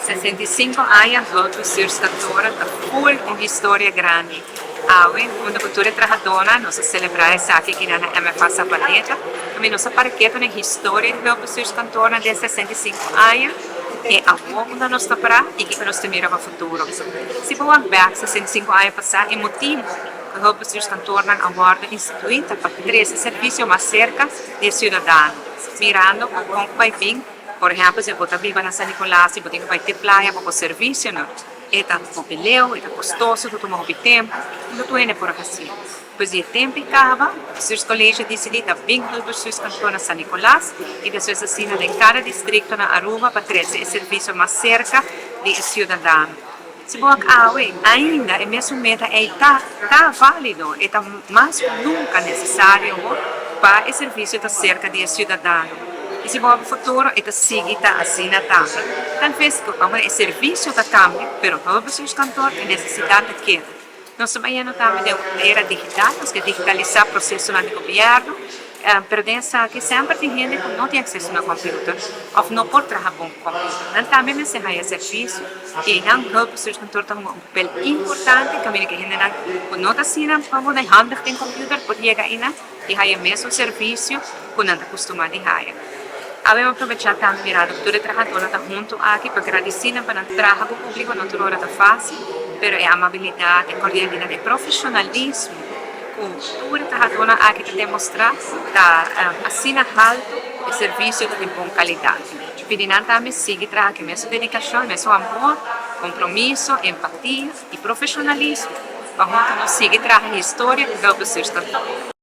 65 anos outro surfistas da full com história grande. Awe, quando a cultura trajadona, nós celebramos aqui que na MFA Sapaleta, também nossa parqueta na história do surfistas de 65 anos, e a onda nós está para e que nós tememos para o futuro. Se vamos ver 65 anos passar, é motivo que o surfistas a bordo instituída para ter esse serviço mais cerca do cidadão, mirando com vai vir. Por exemplo, se você vive na São Nicolás, se você vai ter praia para o serviço, não? É papeleu, é custoso, tu toma tempo, não tu é por assim. Pois o tempo acaba, os colégios decidem vínculo dos seus cantores na São Nicolás e depois assinam em cada distrito na Aruba para ter esse serviço mais cerca do cidadão. Se você ainda é mesmo meta está válido, está mais nunca necessário para o serviço estar cerca do cidadão. E se você no futuro, está seguida assim na também. Talvez o serviço da cambia, mas todos os cantores têm necessidade de quê? Nós também estamos na era digital, nós queremos digitalizar o processo do governo, mas que sempre tem gente que não tem acesso ao computador, ou não pode trabalhar com o computador. Então, também necessita serviço, e não todos os cantores têm um papel importante, que a gente não está assinando, como na hand tem computador, pode chegar aí e ter o mesmo serviço que não está acostumado a ter. Abbiamo approveitato a mirare tutte le trabajadores junto aqui para agradecer para o trabalho público não toda hora fácil, mas é amabilidade, cordialidade e profissionalismo que tutte le trabajadores aqui te demonstrar assina alto e serviço de boa qualidade. Quindi também sigue trabalhando com mesma dedicação, mesmo amor, compromisso, empatia e profissionalismo. Vamos seguir trabalhando a história do Surfistas.